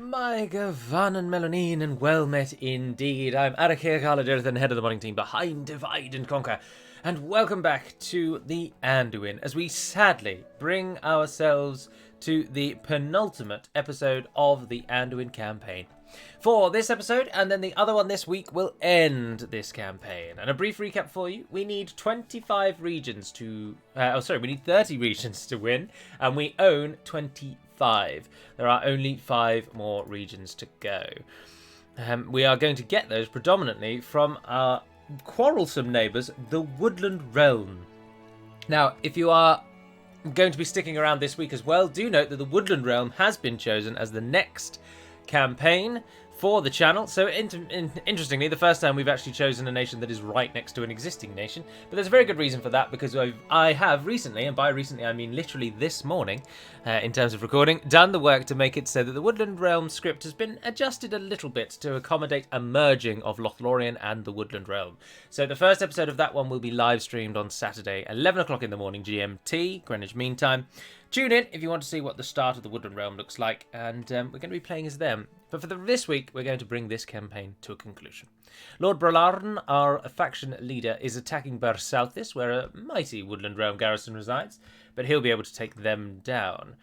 My Gavan and Melanine, and well met indeed. I'm Arakir Kaladirthan, head of the modding team behind Divide and Conquer, and welcome back to the Anduin, as we sadly bring ourselves to the penultimate episode of the Anduin campaign. For this episode, and then the other one this week, will end this campaign. And a brief recap for you, we need 25 regions to... we need 30 regions to win, and we own 25. There are only 5 more regions to go. We are going to get those predominantly from our quarrelsome neighbours, the Woodland realm. Now, if you are going to be sticking around this week as well, do note that the Woodland realm has been chosen as the next campaign for the channel. So interestingly, the first time we've actually chosen a nation that is right next to an existing nation, but there's a very good reason for that, because I have recently, and by recently I mean literally this morning in terms of recording, done the work to make it so that the Woodland Realm script has been adjusted a little bit to accommodate a merging of Lothlorien and the Woodland Realm. So the first episode of that one will be live streamed on Saturday 11 o'clock in the morning GMT, Greenwich Mean Time. Tune in if you want to see what the start of the Woodland Realm looks like, and we're going to be playing as them. But for this week, we're going to bring this campaign to a conclusion. Lord Bralarn, our faction leader, is attacking Barzole, where a mighty Woodland Realm garrison resides, but he'll be able to take them down.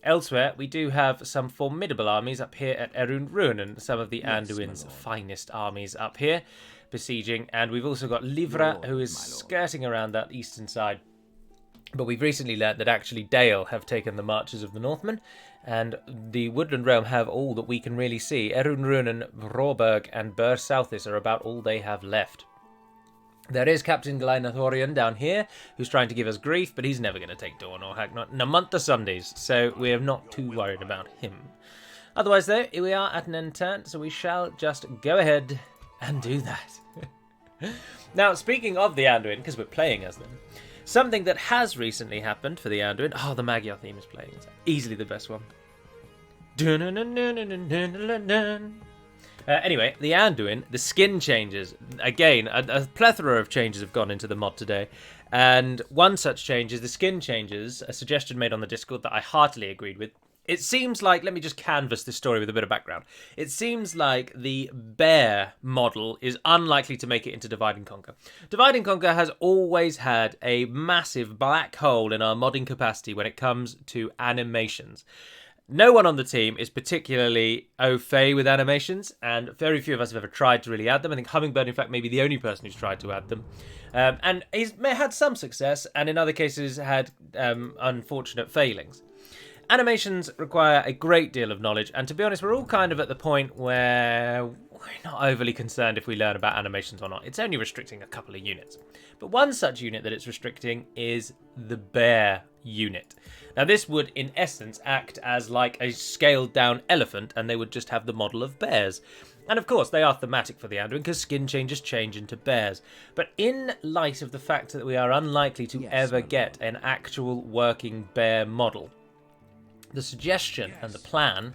Elsewhere, we do have some formidable armies up here at Erun and some of the Anduin's finest armies up here besieging, and we've also got Livra, who is skirting around that eastern side. But we've recently learnt that actually Dale have taken the marches of the Northmen, and the Woodland Realm have all that we can really see. Erun, Råberg, and Barzole are about all they have left. There is Captain Glynathorian down here, who's trying to give us grief, but he's never going to take Dawn or Hacknot in a month of Sundays, so we're not too worried about him. Otherwise, though, we are at an end turn, so we shall just go ahead and do that. Now, speaking of the Anduin, because we're playing as them, something that has recently happened for the Anduin... Oh, the Magyar theme is playing. It's easily the best one. Anyway, the Anduin, the skin changes. Again, a plethora of changes have gone into the mod today. And one such change is the skin changes, a suggestion made on the Discord that I heartily agreed with. It seems like, let me just canvass this story with a bit of background. It seems like the bear model is unlikely to make it into Divide and Conquer. Divide and Conquer has always had a massive black hole in our modding capacity when it comes to animations. No one on the team is particularly au fait with animations, and very few of us have ever tried to really add them. I think Hummingbird, in fact, may be the only person who's tried to add them. And he's had some success, and in other cases had unfortunate failings. Animations require a great deal of knowledge, and to be honest, we're all kind of at the point where we're not overly concerned if we learn about animations or not. It's only restricting a couple of units. But one such unit that it's restricting is the bear unit. Now, this would, in essence, act as like a scaled-down elephant, and they would just have the model of bears. And of course, they are thematic for the Anduin, because skin changes change into bears. But in light of the fact that we are unlikely to ever get an actual working bear model, the suggestion and the plan,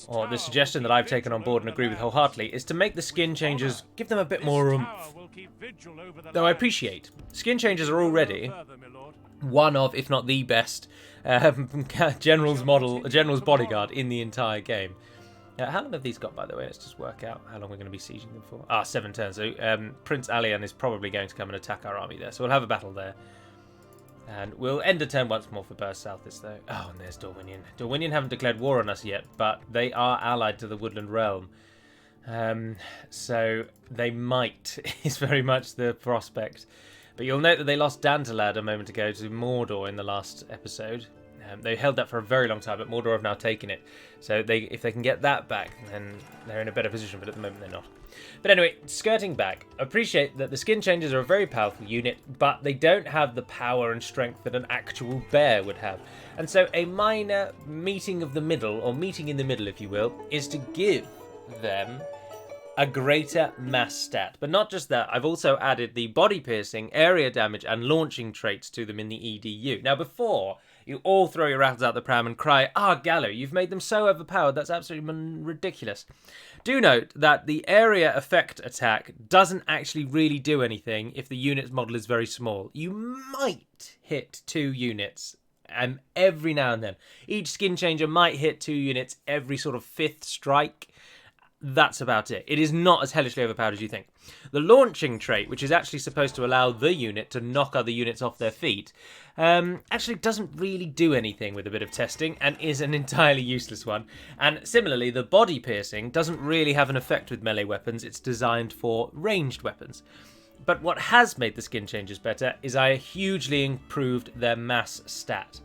or the suggestion that I've taken on board and agree with wholeheartedly, is to make the skin changes, give them a bit more oomph. Though I appreciate, skin changes are already one of, if not the best, general's bodyguard in the entire game. How long have these got, by the way? Let's just work out how long we're going to be sieging them for. 7 turns. So Prince Alian is probably going to come and attack our army there, so we'll have a battle there. And we'll end a turn once more for Barzole, though. Oh, and there's Dorwinion. Dorwinion haven't declared war on us yet, but they are allied to the Woodland Realm. So they might, is very much the prospect. But you'll note that they lost Dantalad a moment ago to Mordor in the last episode. They held that for a very long time, but Mordor have now taken it. So if they can get that back, then they're in a better position, but at the moment they're not. But anyway, skirting back, appreciate that the skin changes are a very powerful unit, but they don't have the power and strength that an actual bear would have. And so a minor meeting of the middle, or meeting in the middle if you will, is to give them a greater mass stat. But not just that, I've also added the body piercing, area damage, and launching traits to them in the EDU. Now before, you all throw your rattles out the pram and cry, Gallo, you've made them so overpowered, that's absolutely ridiculous. Do note that the area effect attack doesn't actually really do anything if the unit's model is very small. You might hit 2 units every now and then. Each skin changer might hit 2 units every sort of 5th strike. That's about it. It is not as hellishly overpowered as you think. The launching trait, which is actually supposed to allow the unit to knock other units off their feet, actually doesn't really do anything with a bit of testing and is an entirely useless one. And similarly, the body piercing doesn't really have an effect with melee weapons. It's designed for ranged weapons. But what has made the skin changes better is I hugely improved their mass stat.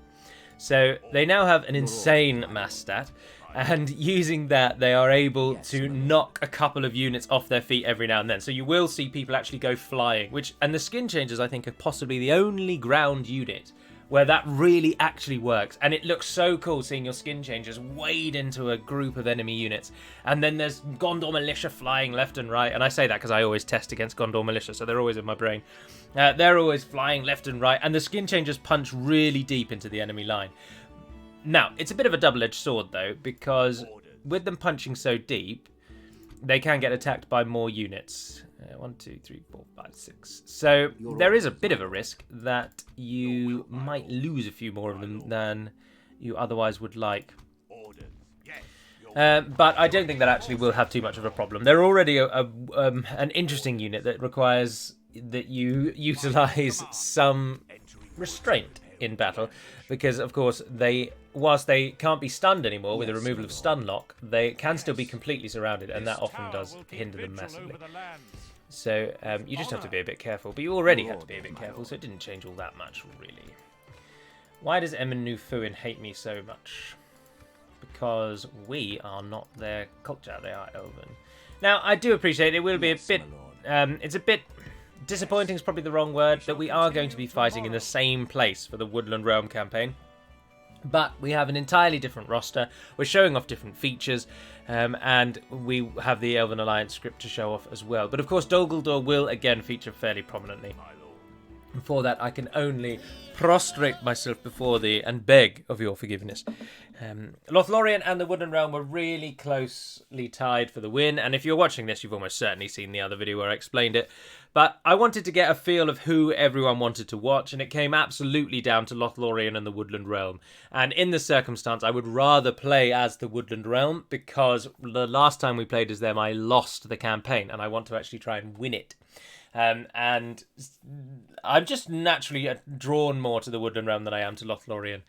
So they now have an insane mass stat, and using that they are able to knock a couple of units off their feet every now and then. So you will see people actually go flying, and the skin changers I think are possibly the only ground unit where that really actually works. And it looks so cool seeing your skin changers wade into a group of enemy units. And then there's Gondor militia flying left and right. And I say that because I always test against Gondor militia, so they're always in my brain. They're always flying left and right. And the skin changers punch really deep into the enemy line. Now, it's a bit of a double-edged sword, though, because with them punching so deep, they can get attacked by more units. 1, 2, 3, 4, 5, 6. So there is a bit of a risk that you might lose a few more of them than you otherwise would like. But I don't think that actually will have too much of a problem. They're already an interesting unit that requires that you utilise some restraint in battle, because of course whilst they can't be stunned anymore with the removal of stun lock, they can still be completely surrounded, and that often does hinder them massively. So you just have to be a bit careful, but you already had to be a bit careful, so it didn't change all that much, really. Why does Eminu Fuin hate me so much? Because we are not their culture, they are Elven. Now, I do appreciate it will be a bit, it's a bit disappointing is probably the wrong word, that we are going to be fighting in the same place for the Woodland Realm campaign. But we have an entirely different roster, we're showing off different features, and we have the Elven Alliance script to show off as well. But of course Dol Guldur will again feature fairly prominently. And for that I can only prostrate myself before thee and beg of your forgiveness. Lothlorien and the Woodland Realm were really closely tied for the win, and if you're watching this you've almost certainly seen the other video where I explained it. But I wanted to get a feel of who everyone wanted to watch, and it came absolutely down to Lothlorien and the Woodland Realm. And in this circumstance, I would rather play as the Woodland Realm, because the last time we played as them, I lost the campaign, and I want to actually try and win it. And I'm just naturally drawn more to the Woodland Realm than I am to Lothlorien.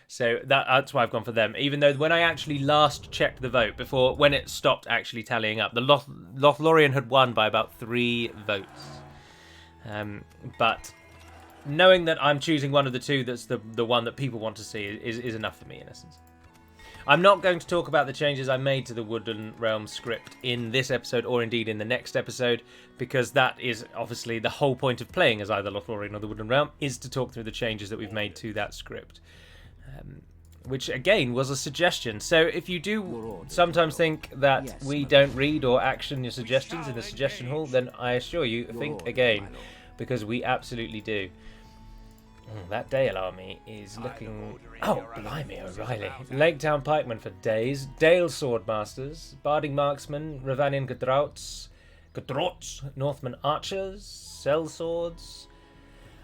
So that's why I've gone for them. Even though when I actually last checked the vote, when it stopped actually tallying up, the Lothlorien had won by about 3 votes. But knowing that I'm choosing one of the two that's the one that people want to see is enough for me, in essence. I'm not going to talk about the changes I made to the Woodland Realm script in this episode, or indeed in the next episode, because that is obviously the whole point of playing as either Lothlorien or the Woodland Realm, is to talk through the changes that we've made to that script. Which again was a suggestion. So if you do sometimes think that we don't read or action your suggestions in the suggestion hall, then I assure you, think again, because we absolutely do. That Dale army is looking... Oh, blimey, O'Reilly. Lake Town Pikemen for days, Dale Swordmasters, Barding Marksmen, Ravanian Gadrouts, Northman Archers, Sellswords,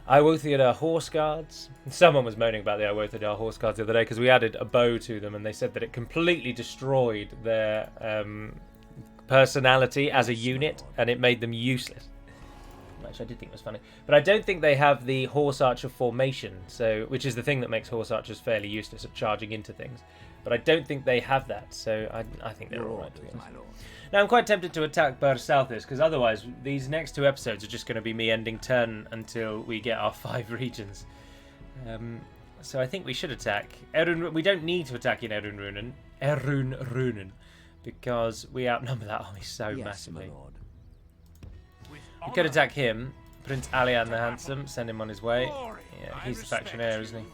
Iwothiadar Horse Guards. Someone was moaning about the Iwothiadar Horse Guards the other day because we added a bow to them, and they said that it completely destroyed their personality as a unit, and it made them useless. Which I did think was funny. But I don't think they have the Horse Archer formation, which is the thing that makes Horse Archers fairly useless at charging into things. But I don't think they have that, so I think they're alright, to be honest. Now, I'm quite tempted to attack Barzole, because otherwise these next 2 episodes are just going to be me ending turn until we get our 5 regions. So I think we should attack. We don't need to attack in Erun Runen, because we outnumber that army so massively. We could attack him, Prince Alian the Handsome, send him on his way. Yeah, he's the faction heir, isn't he?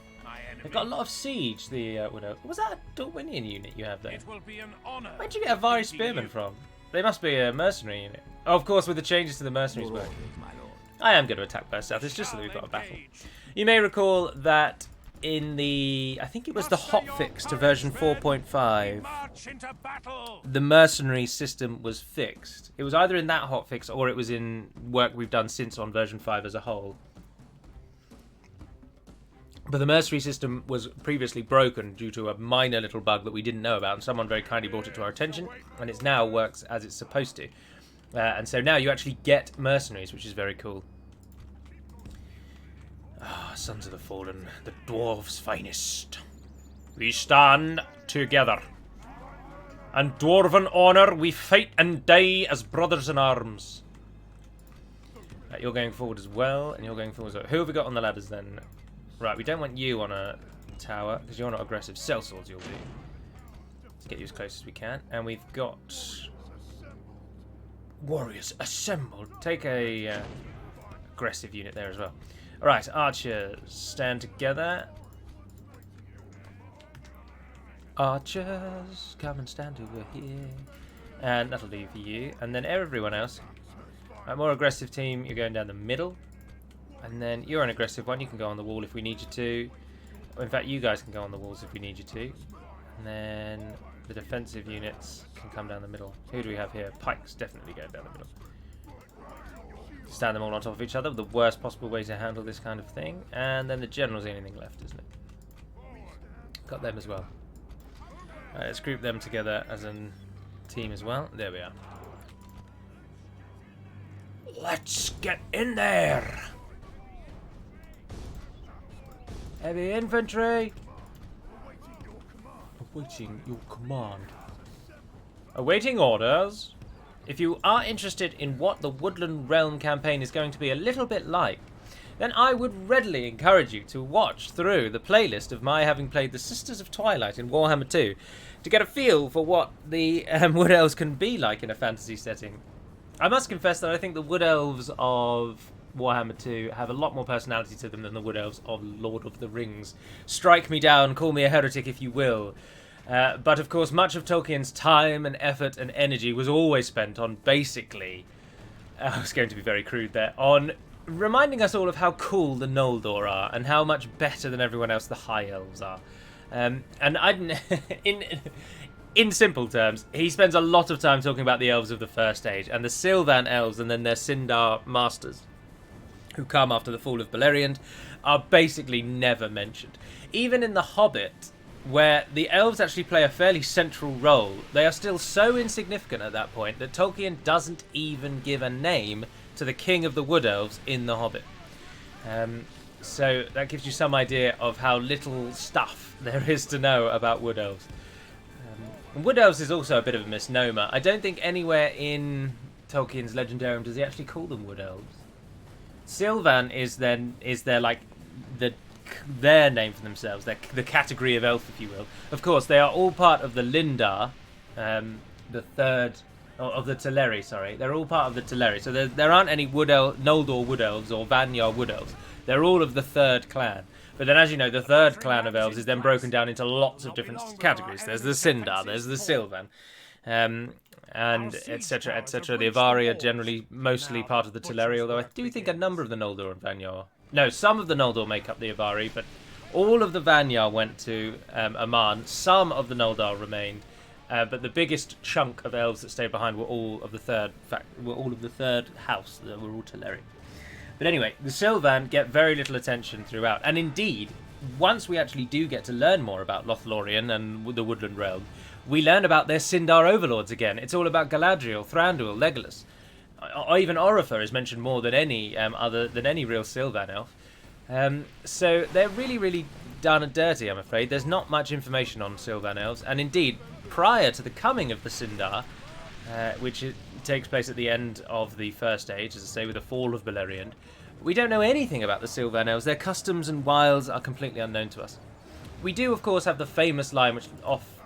They've got a lot of siege, the Widow. Was that a Dorwinian unit you have there? Where'd you get a Vari Spearman from? They must be a mercenary unit. Oh, of course, with the changes to the mercenaries work. I am going to attack Barzole, it's just that we've got a battle. You may recall that in I think it was the hotfix to version 4.5, the mercenary system was fixed. It was either in that hotfix or it was in work we've done since on version 5 as a whole. But the mercenary system was previously broken due to a minor little bug that we didn't know about, and someone very kindly brought it to our attention, and it now works as it's supposed to. And so now you actually get mercenaries, which is very cool. Ah, Sons of the Fallen, the dwarves' finest. We stand together. And dwarven honour, we fight and die as brothers in arms. You're going forward as well, and you're going forward as well. Who have we got on the ladders then? Right, we don't want you on a tower, because you're not aggressive. Sellswords you'll be. Let's get you as close as we can. And we've got... warriors assembled. Take a aggressive unit there as well. Alright, archers, stand together. Archers, come and stand over here. And that'll do for you. And then everyone else. A more aggressive team, you're going down the middle. And then you're an aggressive one, you can go on the wall if we need you to. In fact, you guys can go on the walls if we need you to. And then the defensive units can come down the middle. Who do we have here? Pikes, definitely going down the middle. Stand them all on top of each other, the worst possible way to handle this kind of thing. And then the general's the only thing left, isn't it? Got them as well. Alright, let's group them together as a team as well. There we are. Let's get in there! Heavy infantry! Awaiting your command. Awaiting orders? If you are interested in what the Woodland Realm campaign is going to be a little bit like, then I would readily encourage you to watch through the playlist of my having played the Sisters of Twilight in Warhammer 2 to get a feel for what the Wood Elves can be like in a fantasy setting. I must confess that I think the Wood Elves of Warhammer 2 have a lot more personality to them than the Wood Elves of Lord of the Rings. Strike me down, call me a heretic if you will. But of course, much of Tolkien's time and effort and energy was always spent on basically, I was going to be very crude there, on reminding us all of how cool the Noldor are and how much better than everyone else the High Elves are. And in simple terms, he spends a lot of time talking about the elves of the First Age and the Sylvan elves and then their Sindar masters, who come after the fall of Beleriand, are basically never mentioned. Even in The Hobbit, where the elves actually play a fairly central role, they are still so insignificant at that point that Tolkien doesn't even give a name to the king of the Wood Elves in The Hobbit. So that gives you some idea of how little stuff there is to know about Wood Elves. Wood Elves is also a bit of a misnomer. I don't think anywhere in Tolkien's Legendarium does he actually call them Wood Elves. Sylvan is their like their name for themselves, the category of elf, if you will. Of course, they are all part of the Lindar, the third of the Teleri. Sorry, they're all part of the Teleri. So there aren't any Noldor Wood Elves or Vanyar Wood Elves. They're all of the third clan. But then, as you know, the third clan of elves is then broken down into lots of different categories. There's the Sindar, there's the Sylvan, and etc., etc. The Avari are generally mostly part of the Teleri, although I do think a number of the Noldor and Vanyar... No, some of the Noldor make up the Avari, but all of the Vanyar went to Aman. Some of the Noldor remained, but the biggest chunk of elves that stayed behind were all of the third house. They were all Teleri. But anyway, the Sylvan get very little attention throughout, and indeed, once we actually do get to learn more about Lothlorien and the Woodland Realm, we learn about their Sindar overlords again. It's all about Galadriel, Thranduil, Legolas. Even Orifer is mentioned more than any real Sylvan elf. So they're really, really done and dirty, I'm afraid. There's not much information on Sylvan elves, and indeed, prior to the coming of the Sindar, which takes place at the end of the First Age, as I say, with the fall of Beleriand, we don't know anything about the Sylvan elves. Their customs and wiles are completely unknown to us. We do, of course, have the famous line,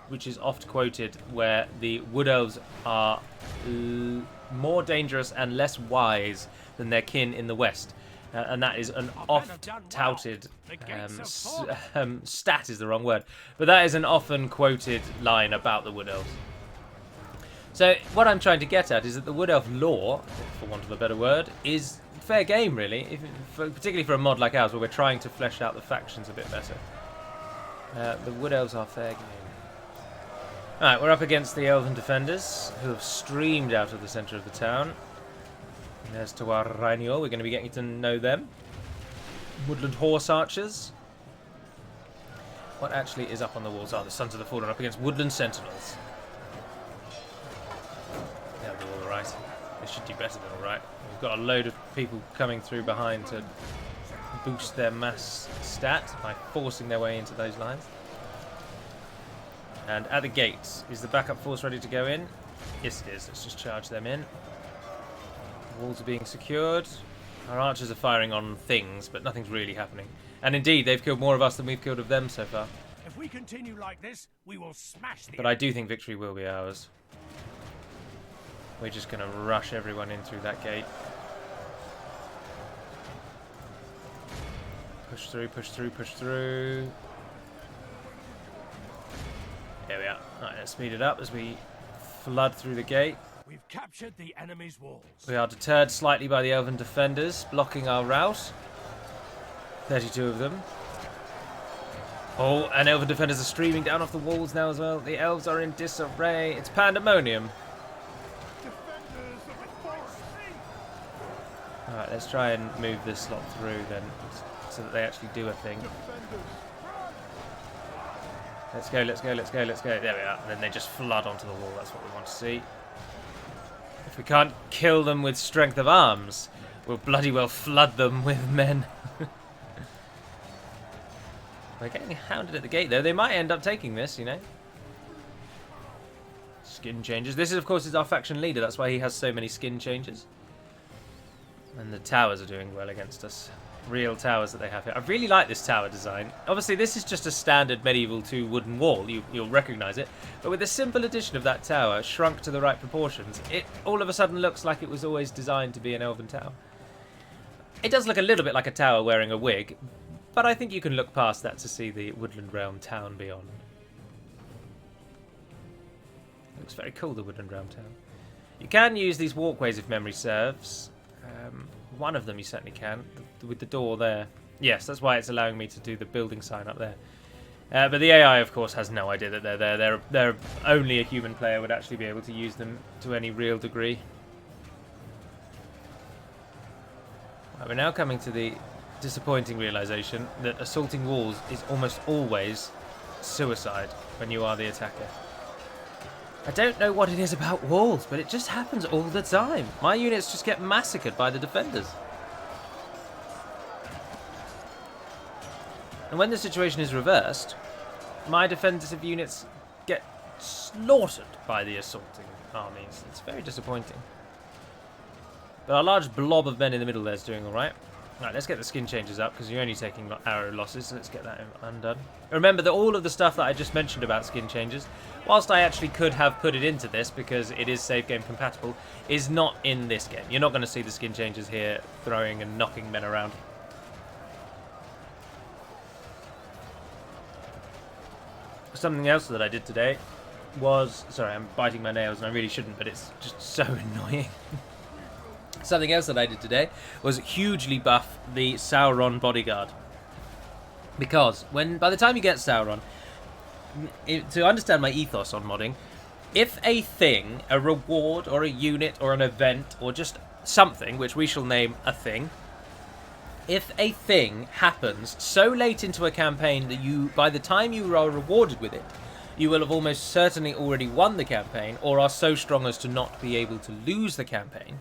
which is oft quoted, where the Wood Elves are more dangerous and less wise than their kin in the West. And that is an oft-touted... stat is the wrong word. But that is an often quoted line about the Wood Elves. So what I'm trying to get at is that the Wood Elf lore, for want of a better word, is fair game, really. Particularly for a mod like ours, where we're trying to flesh out the factions a bit better. The Wood Elves are fair game. Alright, we're up against the Elven defenders, who have streamed out of the centre of the town. There's Tawar Rainiol, we're going to be getting to know them. Woodland Horse Archers. What actually is up on the walls? Oh, the Sons of the Fallen up against Woodland Sentinels. They'll do all right. They should do better than all right. We've got a load of people coming through behind to boost their mass stat by forcing their way into those lines. And at the gates, is the backup force ready to go in? Yes, it is. Let's just charge them in. Walls are being secured. Our archers are firing on things, but nothing's really happening. And indeed, they've killed more of us than we've killed of them so far. If we continue like this, we will smash the... But I do think victory will be ours. We're just going to rush everyone in through that gate. Push through, push through, push through. There we are. Right, let's speed it up as we flood through the gate. We've captured the enemy's walls. We are deterred slightly by the Elven defenders, blocking our route. 32 of them. Oh, and Elven defenders are streaming down off the walls now as well. The elves are in disarray. It's pandemonium. Alright, let's try and move this lot through then, so that they actually do a thing. Let's go, let's go, let's go, let's go. There we are. And then they just flood onto the wall. That's what we want to see. If we can't kill them with strength of arms, we'll bloody well flood them with men. They're getting hounded at the gate, though. They might end up taking this, you know. Skin changes. This, is, of course, is our faction leader. That's why he has so many skin changes. And the towers are doing well against us. Real towers that they have here. I really like this tower design. Obviously, this is just a standard medieval 2 wooden wall. You'll recognise it. But with the simple addition of that tower, shrunk to the right proportions, it all of a sudden looks like it was always designed to be an elven tower. It does look a little bit like a tower wearing a wig, but I think you can look past that to see the Woodland Realm town beyond. Looks very cool, the Woodland Realm town. You can use these walkways if memory serves. One of them you certainly can, with the door there. Yes, that's why it's allowing me to do the building sign up there. But the AI, of course, has no idea that they're there. They're only a human player would actually be able to use them to any real degree. Right, we're now coming to the disappointing realization that assaulting walls is almost always suicide when you are the attacker. I don't know what it is about walls, but it just happens all the time. My units just get massacred by the defenders. And when the situation is reversed, my defensive units get slaughtered by the assaulting armies. It's very disappointing. But our large blob of men in the middle there is doing alright. Right, let's get the skin changes up, because you're only taking arrow losses, so let's get that undone. Remember that all of the stuff that I just mentioned about skin changes, whilst I actually could have put it into this, because it is save game compatible, is not in this game. You're not going to see the skin changes here throwing and knocking men around. Something else that I did today was... Sorry, I'm biting my nails, and I really shouldn't, but it's just so annoying. Something else that I did today was hugely buff the Sauron bodyguard. Because by the time you get Sauron, to understand my ethos on modding, if a thing, a reward or a unit or an event or just something, which we shall name a thing, if a thing happens so late into a campaign that by the time you are rewarded with it, you will have almost certainly already won the campaign or are so strong as to not be able to lose the campaign,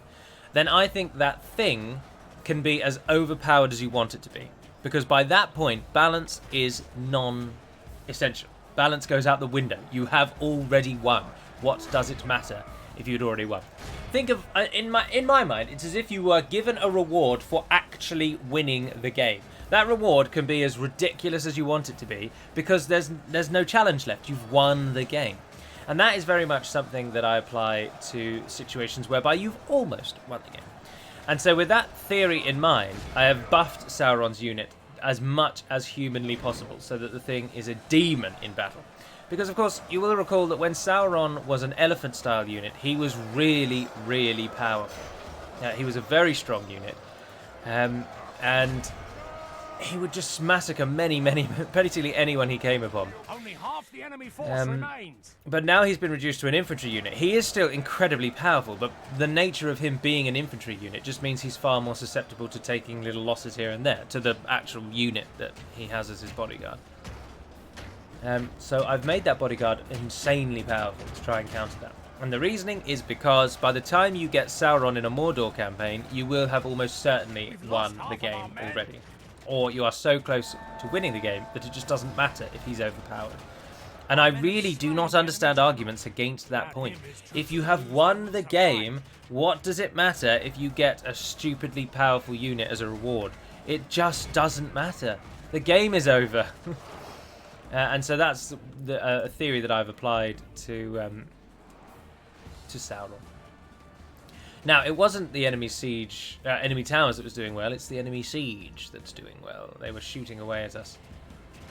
then I think that thing can be as overpowered as you want it to be. Because by that point, balance is non-essential. Balance goes out the window. You have already won. What does it matter if you'd already won? Think of, in my mind, it's as if you were given a reward for actually winning the game. That reward can be as ridiculous as you want it to be, because there's no challenge left. You've won the game. And that is very much something that I apply to situations whereby you've almost won the game. And so with that theory in mind, I have buffed Sauron's unit as much as humanly possible so that the thing is a demon in battle. Because, of course, you will recall that when Sauron was an elephant-style unit, he was really, really powerful. He was a very strong unit. And he would just massacre basically anyone he came upon. Only half the enemy force remains. But now he's been reduced to an infantry unit. He is still incredibly powerful, but the nature of him being an infantry unit just means he's far more susceptible to taking little losses here and there, to the actual unit that he has as his bodyguard. So I've made that bodyguard insanely powerful to try and counter that. And the reasoning is because by the time you get Sauron in a Mordor campaign, you will have almost certainly won the game already. Or you are so close to winning the game that it just doesn't matter if he's overpowered. And I really do not understand arguments against that point. If you have won the game, what does it matter if you get a stupidly powerful unit as a reward? It just doesn't matter. The game is over. And so that's a theory that I've applied to Sauron. Now, it wasn't the enemy siege, enemy towers that was doing well. It's the enemy siege that's doing well. They were shooting away at us,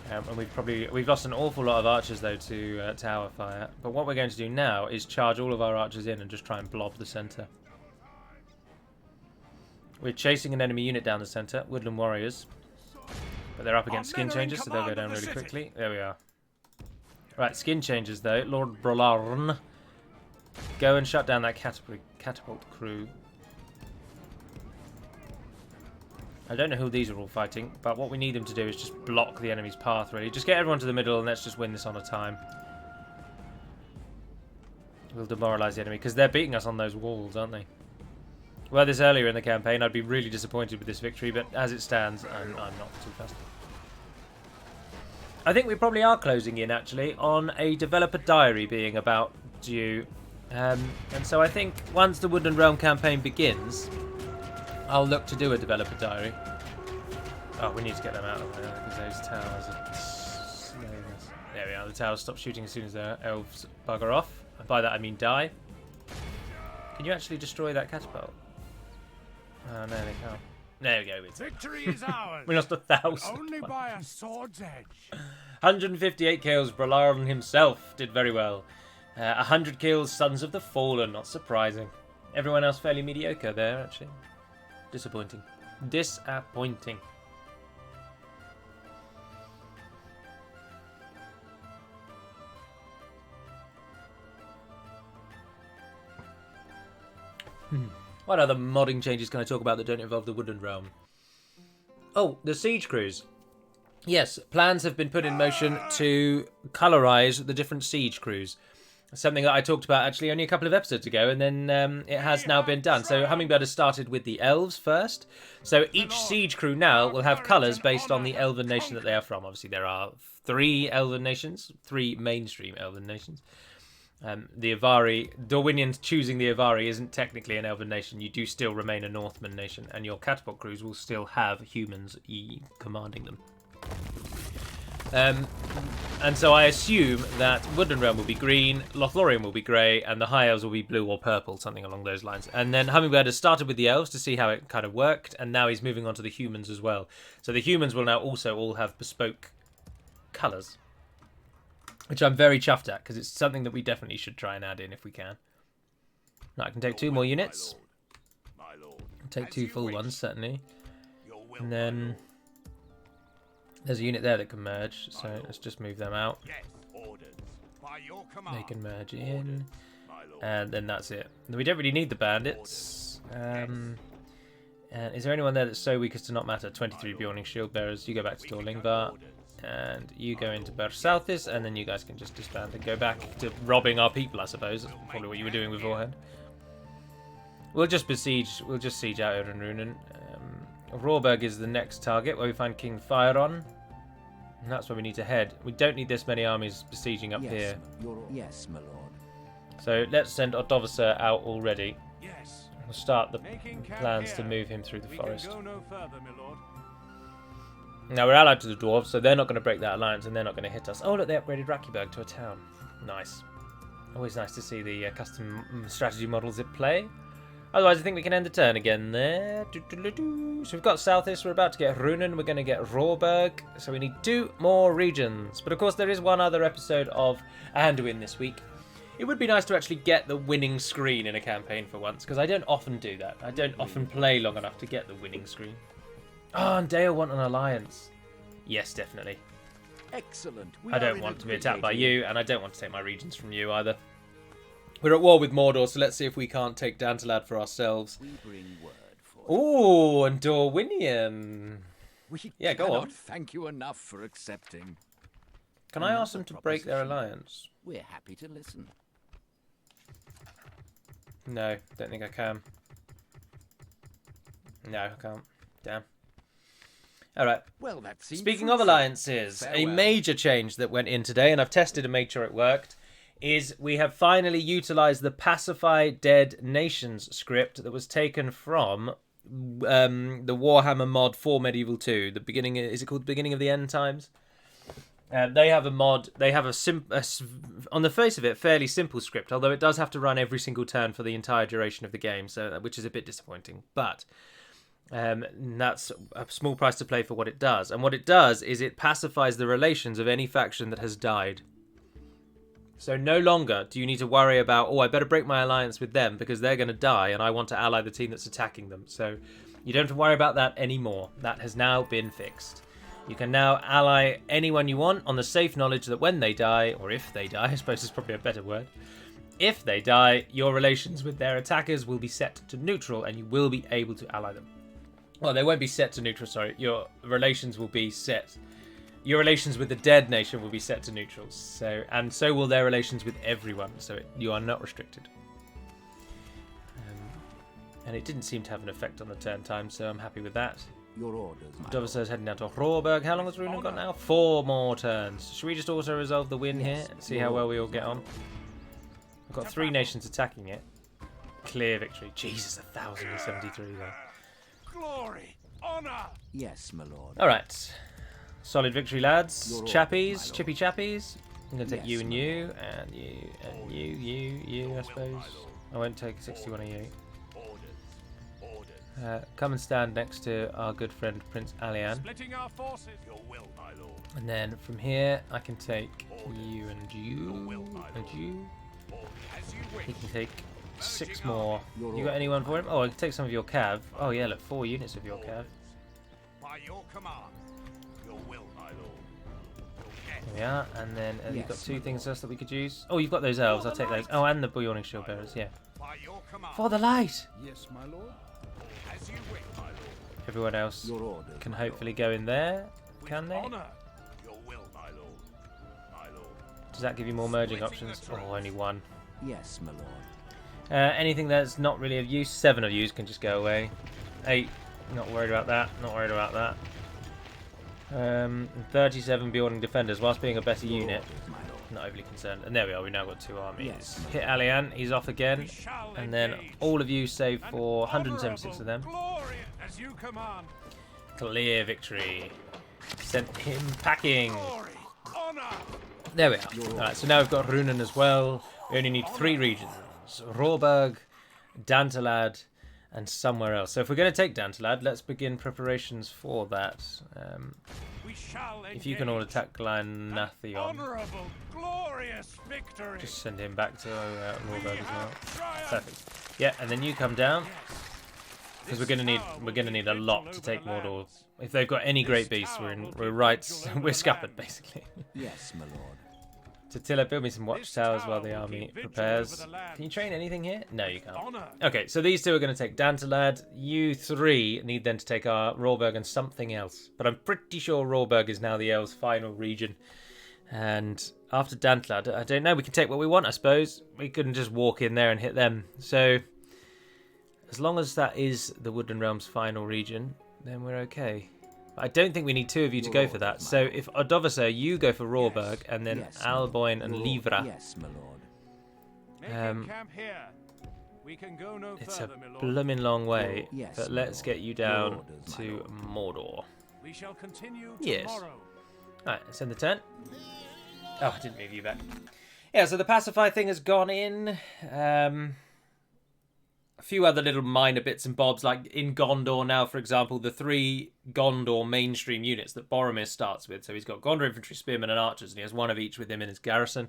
and we've lost an awful lot of archers though to tower fire. But what we're going to do now is charge all of our archers in and just try and blob the centre. We're chasing an enemy unit down the centre, Woodland warriors, but they're up against skin changers, so they'll go down really quickly. There we are. Right, skin changers though. Lord Brolarn. Go and shut down that catapult crew. I don't know who these are all fighting, but what we need them to do is just block the enemy's path, really. Just get everyone to the middle and let's just win this on a time. We'll demoralise the enemy, because they're beating us on those walls, aren't they? Well, this earlier in the campaign, I'd be really disappointed with this victory, but as it stands, I'm not too fast. I think we probably are closing in, actually, on a developer diary being about due. And so I think once the Woodland Realm campaign begins, I'll look to do a developer diary. Oh, we need to get them out of the way because those towers are slowing us. There we are. The towers stop shooting as soon as their elves bugger off. And by that I mean die. Can you actually destroy that catapult? Oh, no, they can't. There we go. Victory is ours. We lost 1,000. Only by a sword's edge. 158 kills. Brolarn himself did very well. 100 kills, Sons of the Fallen, not surprising. Everyone else fairly mediocre there, actually. Disappointing. Disappointing. What other modding changes can I talk about that don't involve the Woodland Realm? Oh, the siege crews. Yes, plans have been put in motion to colorise the different siege crews. Something that I talked about actually only a couple of episodes ago, and then it has now been done. So Hummingbird has started with the elves first. So each siege crew now will have colours based on the elven nation that they are from. Obviously, there are 3 elven nations, 3 mainstream elven nations. The Avari, Dorwinians choosing the Avari isn't technically an elven nation. You do still remain a Northman nation, and your catapult crews will still have humans commanding them. And so I assume that Woodland Realm will be green, Lothlorien will be grey, and the High Elves will be blue or purple, something along those lines. And then Hummingbird has started with the Elves to see how it kind of worked, and now he's moving on to the humans as well. So the humans will now also all have bespoke colours, which I'm very chuffed at, because it's something that we definitely should try and add in if we can. Now I can take 2 more units. Take 2 full ones, certainly. And then there's a unit there that can merge, so let's just move them out. They can merge in, and then that's it. We don't really need the bandits. And is there anyone there that's so weak as to not matter? 23 Bjorning Shield Bearers. You go back to Dorlingvar, and you go into Barzole, and then you guys can just disband and go back to robbing our people, I suppose. That's probably what you were doing beforehand. We'll just besiege. We'll just siege out Erenrunen. Rawberg is the next target where we find King Fireon. And that's where we need to head. We don't need this many armies besieging up here. Yes, my lord. So let's send Odovacer out already. Yes. We'll start the plans to move him through the forest. Go no further, my lord. Now we're allied to the dwarves, so they're not going to break that alliance and they're not going to hit us. Oh look, they upgraded Rakiberg to a town. Nice. Always nice to see the custom strategy models at play. Otherwise, I think we can end the turn again there. So we've got Southis, we're about to get Runen, we're going to get Rawberg. So we need 2 more regions. But of course, there is one other episode of Anduin this week. It would be nice to actually get the winning screen in a campaign for once, because I don't often do that. I don't often play long enough to get the winning screen. Oh, and Dale want an alliance. Yes, definitely. Excellent. I don't want to be attacked by you, and I don't want to take my regions from you either. We're at war with Mordor, so let's see if we can't take Dantalad for ourselves. We bring word for Ooh, and Dorwinian. We Yeah, go cannot on. thank you enough for accepting. Can I ask them Another to break their proposition. alliance? We're happy to listen. No, don't think I can. No, I can't. Damn. Alright. Well, that seems Speaking of fruitful. alliances, a Farewell. major change that went in today, and I've tested and made sure it worked, is we have finally utilised the Pacify Dead Nations script that was taken from the Warhammer mod for Medieval 2. The beginning, is it called Beginning of the End Times? They have a mod. They have on the face of it, fairly simple script. Although it does have to run every single turn for the entire duration of the game, so which is a bit disappointing. But that's a small price to pay for what it does. And what it does is it pacifies the relations of any faction that has died. So no longer do you need to worry about, oh, I better break my alliance with them because they're going to die, and I want to ally the team that's attacking them. So you don't have to worry about that anymore. That has now been fixed. You can now ally anyone you want on the safe knowledge that when they die, or if they die, I suppose is probably a better word. If they die, your relations with their attackers will be set to neutral and you will be able to ally them. Well, they won't be set to neutral, sorry. Your relations will be set. Your relations with the dead nation will be set to neutral. And so will their relations with everyone. So you are not restricted. And it didn't seem to have an effect on the turn time, so I'm happy with that. Your orders, my Dover says heading down to Rawberg. How long has Runen got now? 4 more turns. Should we just auto-resolve the win here? See how well we all get on. We've got 3 nations attacking it. Clear victory. Jesus, 1,073 there. Glory, honor. Yes, my lord. Alright. Solid victory, lads. Your orders, Chappies. my lord. Chippy chappies. I'm going to take Yes, you and my you. And you. And you, I suppose. I won't take 61 of you. Come and stand next to our good friend Prince Alian. Splitting our forces. Your will, my lord. And then from here, I can take you and you and you. As you wish. He can take 6 more. Your You got anyone for him? Oh, I can take some of your cav. Oh yeah, look, 4 units of your cav. By your command. Your will, my lord. There we are. And then have you got Yes, 2 my things else that we could use? Oh, you've got those elves. I'll take those. Oh, and the Bjorning Shield Bearers. Yeah. By your command. For the light. Yes, my lord. As you wish, my lord. Everyone else Your orders, can my hopefully go in there. With Can they? honor. Your will, my lord. My lord. Does that give you more merging options? Oh, only 1. lord. Yes, my lord. Anything that's not really of use, 7 of use can just go away. 8, not worried about that. Not worried about that. 37 Bjorning Defenders, whilst being a better Your unit. orders, my lord. Not overly concerned. And there we are, we've now got 2 armies. Yes. Hit Alian, he's off again. We shall And then engage. all of you save An for 176 of them. honourable Glory as you command. Clear victory. Sent him packing. Glory, honor. There we are. Alright, so now we've got Runen as well. We only need 3 regions. Rawberg, Dantalad, and somewhere else. So if we're going to take Dantalad, let's begin preparations for that. We shall If you can all engage. attack Glanathion, Honourable, glorious victory. just send him back to Rawberg as well. Triumph. Perfect. Yeah, and then you come down. Because we're gonna need a lot to take Mordor. If they've got any great beasts, we're scuppered basically. Yes, my lord. Totila, build me some watchtowers while the army prepares. Can you train anything here? No, you can't. Okay, so these 2 are going to take Dantalad. You 3 need then to take our Rawberg and something else. But I'm pretty sure Rawberg is now the Elves' final region. And after Dantalad, I don't know, we can take what we want, I suppose. We couldn't just walk in there and hit them. So, as long as that is the Woodland Realm's final region, then we're okay. But I don't think we need 2 of you to go for that. So if Adovasa, you go for Rawberg, and then Yes, my lord. Alboin and Your Livra. order- Yes, my lord. Making camp here. We can go no It's a further, my lord. blooming long way, Yes, but my let's lord. get you Your down orders, my to lord. Mordor. We shall continue Yes. tomorrow. Alright, let's end the turn. Oh, I didn't move you back. Yeah, so the pacify thing has gone in. A few other little minor bits and bobs, like in Gondor now, for example, the 3 Gondor mainstream units that Boromir starts with. So he's got Gondor infantry, spearmen, and archers, and he has 1 of each with him in his garrison.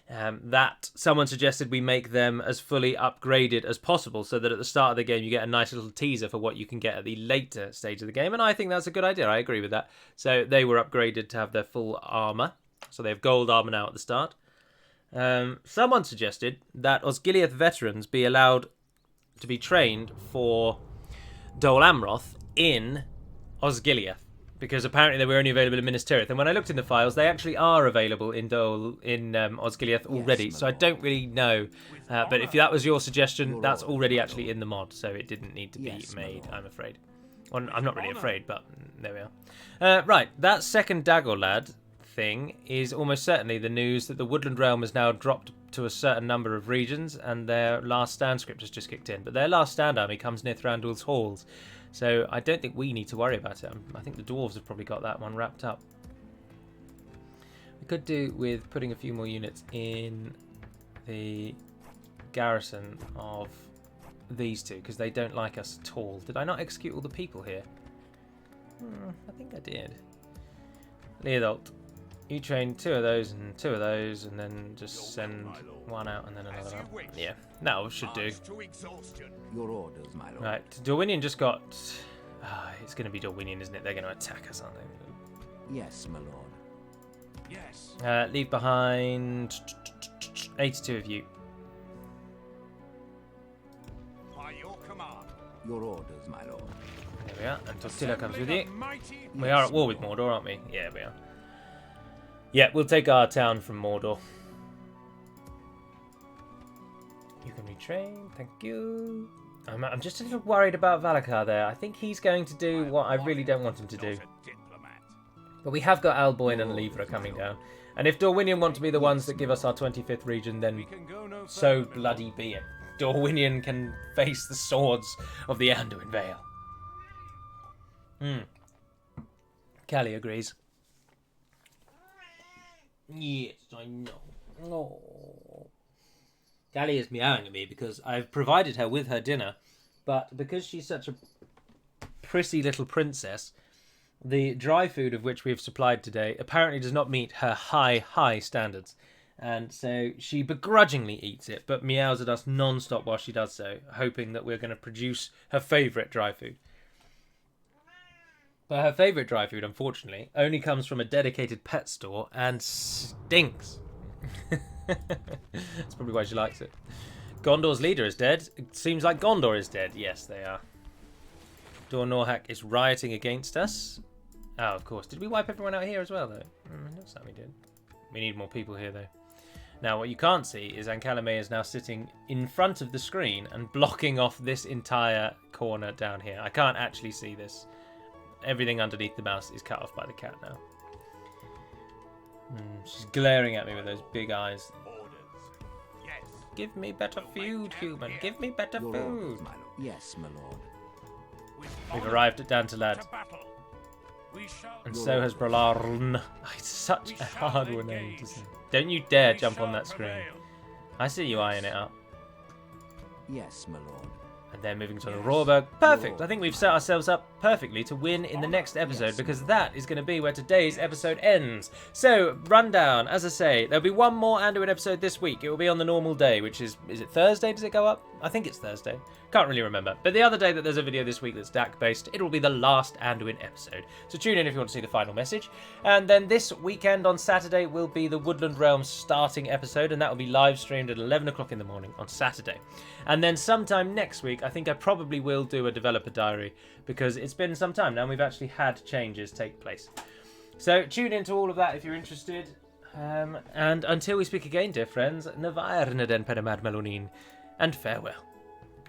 That someone suggested we make them as fully upgraded as possible, so that at the start of the game you get a nice little teaser for what you can get at the later stage of the game. And I think that's a good idea. I agree with that. So they were upgraded to have their full armor. So they have gold armor now at the start. Someone suggested that Osgiliath veterans be allowed to be trained for Dol Amroth in Osgiliath, because apparently they were only available in Minas Tirith. And when I looked in the files, they actually are available in Osgiliath already. Yes, so I my don't really know. But if that was your suggestion, that's already actually in the mod, so it didn't need to be Yes, my made, lord. I'm afraid. Well, I'm not really afraid, but there we are. Right, that second Dagor lad thing is almost certainly the news that the Woodland realm has now dropped to a certain number of regions, and their last stand script has just kicked in. But their last stand army comes near Thranduil's halls, so I don't think we need to worry about it. I think the dwarves have probably got that one wrapped up. We could do with putting a few more units in the garrison of these two, because they don't like us at all. Did I not execute all the people here? I think I did. Leodolt, you train 2 of those and 2 of those, and then just send one out and then another out. Yeah, that should do. Your orders, my lord. Right, Dorwinion just got... it's going to be Dorwinion, isn't it? They're going to attack us, aren't they? Yes, my lord. Yes. Leave behind 82 of you. By your command. Your orders, my lord. There we are, and Tortilla comes with you. Mighty We are at war with Mordor, aren't we? Yeah, we are. Yeah, we'll take our town from Mordor. You can retrain, thank you. I'm just a little worried about Valakar there. I think he's going to do what I really don't want him to do. not a diplomat. But we have got Alboin and Lever coming down. And if Dorwinion want to be the ones that give us our 25th region, then We can go no so further. bloody be it. Dorwinion can face the swords of the Anduin Vale. Callie agrees. Yes, I know. Oh. Callie is meowing at me because I've provided her with her dinner, but because she's such a prissy little princess, the dry food of which we have supplied today apparently does not meet her high standards. And so she begrudgingly eats it, but meows at us non-stop while she does so, hoping that we're going to produce her favourite dry food. But her favourite dry food, unfortunately, only comes from a dedicated pet store and stinks. That's probably why she likes it. Gondor's leader is dead. It seems like Gondor is dead. Yes, they are. Dor Norhak is rioting against us. Oh, of course. Did we wipe everyone out here as well, though? Looks like we did. We need more people here, though. Now, what you can't see is Ankalame is now sitting in front of the screen and blocking off this entire corner down here. I can't actually see this. Everything underneath the mouse is cut off by the cat now. She's glaring at me with those big eyes. Orders. Yes. Give me better food, human. Give me better Your food. orders, my lord. Yes, my lord. With We've honor arrived at Dantalad, to battle. We shall and so has Bralarn. It's such a hard one name to say. Don't you dare jump on that screen. I see you eyeing it up. Yes, my lord. And then moving to the Rawberg. Perfect. I think we've set ourselves up perfectly to win in the next episode, because that is going to be where today's episode ends. So, rundown. As I say, there'll be one more Anduin episode this week. It will be on the normal day, which is it Thursday? Does it go up? I think it's Thursday. Can't really remember. But the other day that there's a video this week that's DaC based, it will be the last Anduin episode. So tune in if you want to see the final message. And then this weekend on Saturday will be the Woodland Realms starting episode, and that will be live streamed at 11 o'clock in the morning on Saturday. And then sometime next week, I think I probably will do a developer diary, because it's been some time now and we've actually had changes take place. So tune into all of that if you're interested. And until we speak again, dear friends, Navair Naden Pedamad Melonin, and farewell.